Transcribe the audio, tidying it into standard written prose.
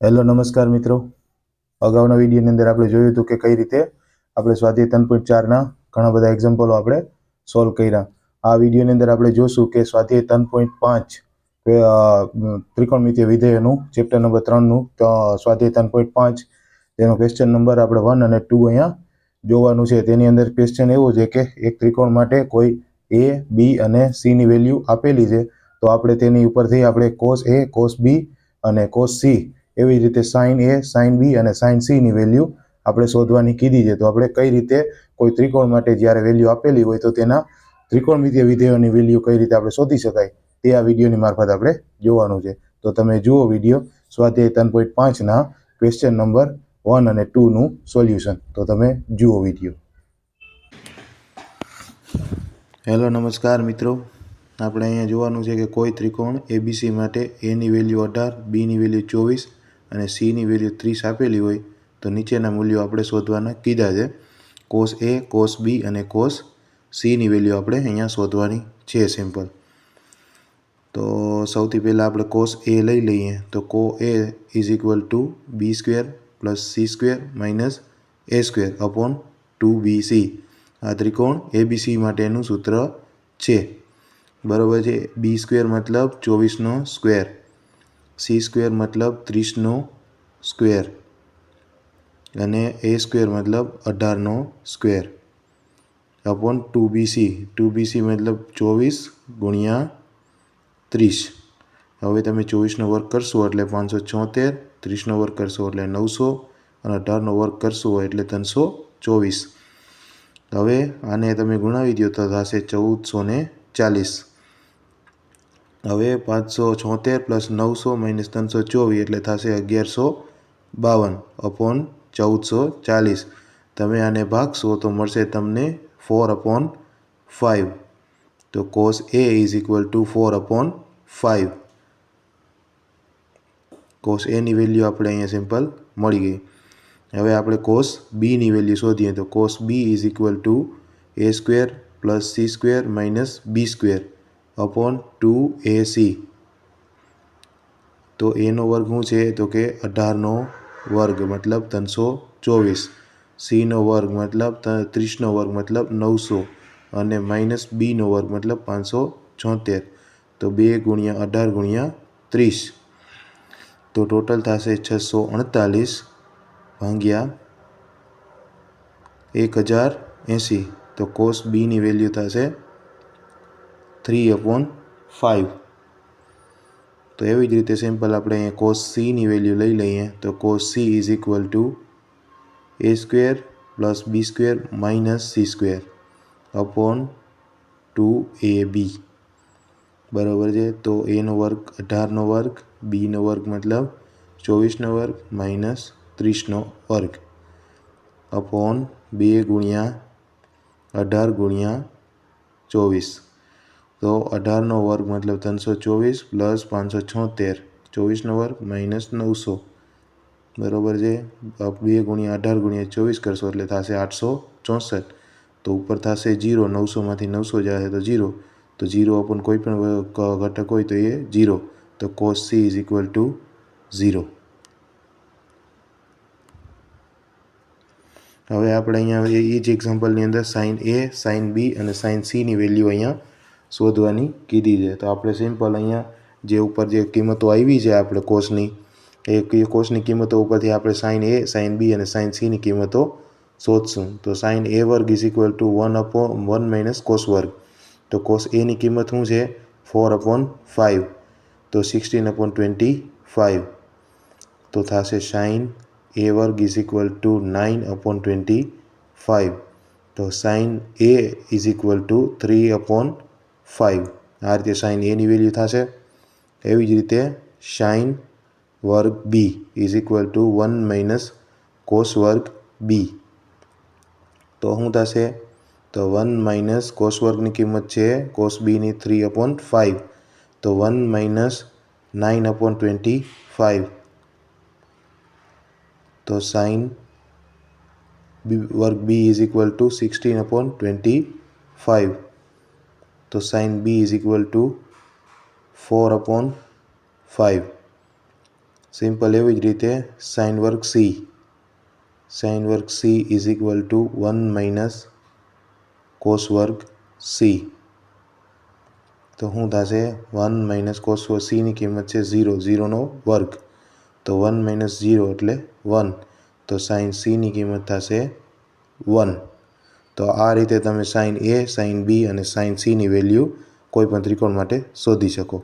Hello નમસ્કાર મિત્રો, અગાઉના વિડીયોની અંદર આપણે જોયું હતું કે કઈ રીતે આપણે સ્વાધ્યાય 3.4ના ઘણા બધા એક્ઝામ્પલો આપણે સોલ્વ કર્યા. આ વિડીયોની અંદર આપણે જોશું કે સ્વાધ્યાય 3.5 ત્રિકોણમિતિય વિધેયોનું ચેપ્ટર નંબર 3નું સ્વાધ્યાય 3.5 તેનો ક્વેશ્ચન નંબર આપણે 1 અને 2 અહીંયા જોવાનું છે. તેની અંદર ક્વેશ્ચન એવો છે કે એક ત્રિકોણ માટે કોઈ એ, બી અને સીની વેલ્યુ આપેલી છે, તો આપણે તેની ઉપરથી આપણે કોસ એ, કોસ બી અને કોસ સી એવી રીતે સાઇન એ, સાઇન બી અને સાઇન સીની વેલ્યુ આપણે શોધવાની કીધી છે. તો આપણે કઈ રીતે કોઈ ત્રિકોણ માટે જ્યારે વેલ્યુ આપેલી હોય તો તેના ત્રિકોણમિતિય વિધેયોની વેલ્યુ કઈ રીતે આપણે શોધી શકાય તે આ વિડીયોની મારફત આપણે જોવાનું છે. તો તમે જુઓ વિડીયો સ્વાધ્યાય 3.5ના ક્વેશ્ચન નંબર 1 અને 2નું સોલ્યુશન. તો તમે જુઓ વિડીયો. હેલો નમસ્કાર મિત્રો, આપણે અહીંયા જોવાનું છે કે કોઈ ત્રિકોણ એબીસી માટે એની વેલ્યુ 18, બીની વેલ્યુ 24 અને સીની વેલ્યુ 30 આપેલી હોય તો નીચેના મૂલ્યો આપણે શોધવાના કીધા છે. કોસ એ, કોસ બી અને કોસ સીની વેલ્યુ આપણે અહીંયા શોધવાની છે સિમ્પલ. તો સૌથી પહેલાં આપણે કોસ એ લઈ લઈએ તો cos A is equal to B square plus C square minus A square upon 2bc. આ ત્રિકોણ એબીસી માટેનું સૂત્ર છે, બરાબર છે. બી સ્ક્વેર મતલબ 24નો સ્ક્વેર, સી સ્ક્વેર મતલબ 30નો સ્ક્વેર અને એ સ્ક્વેર મતલબ 18નો સ્ક્વેર અપોન 2bc મતલબ 24 ગુણ્યા 30. હવે તમે 24નો વર્ગ કરશો એટલે 576, 30નો વર્ગ કરશો એટલે 900 અને 18નો વર્ગ કરશો એટલે 324. હવે આને તમે ગુણાવી દો તો થશે 1440. હવે 576 પ્લસ 900 માઇનસ 324 એટલે થશે 1152 અપોન 1440. તમે આને ભાગશો તો મળશે તમને 4/5. તો cos A is equal to 4/5. Cos any value આપણે અહીંયા સિમ્પલ મળી ગઈ. હવે આપણે કોસ બીની વેલ્યુ શોધીએ તો cos B is equal to A square plus C square minus B square upon 2ac. તો એનો વર્ગ શું છે તો કે 18નો વર્ગ મતલબ 324, સીનો વર્ગ મતલબ 30નો વર્ગ મતલબ 900 અને માઇનસ બીનો વર્ગ મતલબ 576. તો 2 ગુણ્યા 18 ગુણ્યા 30 તો ટોટલ થશે 648 ભાગ્યા 1080. તો કોસ બીની વેલ્યુ થશે 3/5. તો એવી જ રીતે સિમ્પલ આપણે અહીંયા કોસ સીની વેલ્યુ લઈ લઈએ તો cos C is equal to A square plus B square minus C square upon 2ab, બરાબર છે. તો એનો વર્ગ 18નો વર્ગ, બીનો વર્ગ મતલબ 24નો વર્ગ માઇનસ 30નો વર્ગ અપોન 2 ગુણ્યા 18 ગુણ્યા 24. તો 18નો વર્ગ મતલબ 324 પ્લસ 576, 24નો વર્ગ માઇનસ 900, બરાબર છે. 2 ગુણ્યા 18 ગુણ્યા 24 કરશો એટલે થશે 864. તો ઉપર થશે 0, 900માંથી 900 જશે તો 0, તો 0 અપોન કોઈ પણ ઘટક હોય તો એ 0. તો cos C is equal two 0. હવે આપણે અહીંયા એ જ એક્ઝામ્પલની અંદર સાઇન એ, સાઇન બી અને સાઇન સીની વેલ્યુ અહીંયા શોધવાની કીધી છે. તો આપણે સિમ્પલ અહીંયા જે ઉપર જે કિંમતો આવી છે આપણે કોસની, એ કોસની કિંમતો ઉપરથી આપણે સાઇન એ, સાઇન બી અને સાઇન સીની કિંમતો શોધશું. તો સાઇન એ વર્ગ is equal to 1 minus cos વર્ગ. તો કોસ એની કિંમત શું છે 4/5. તો 16/25. તો થશે સાઇન એ વર્ગ ઇઝ ઇક્વલ ટુ 9/25. તો sign A is equal two 3/5. આ રીતે સાઇન એની વેલ્યુ થશે. એવી જ રીતે સાઇન વર્ગ B is equal to 1 minus cos વર્ગ બી. તો શું થશે તો 1 માઇનસ કોસ વર્ગની કિંમત છે કોસ બીની 3/5. તો 1 માઇનસ 9/25. તો સાઇન વર્ગ બી ઇઝ ઇક્વલ ટુ 16/25. તો sine B is equal to 4/5. Simple એવી જ રીતે સાઇન વર્ગ સી. સાઇન વર્ગ C is equal to 1 minus cos વર્ગ સી. તો શું થશે? 1 માઇનસ કોસ વર્ગ સીની કિંમત છે 0, 0નો વર્ગ. તો 1 માઇનસ 0 એટલે 1. તો સાઇન સીની કિંમત થશે 1. તો આ રીતે તમે સાઇન એ, સાઇન બી અને સાઇન સીની વેલ્યુ કોઈ પણ ત્રિકોણ માટે શોધી શકો.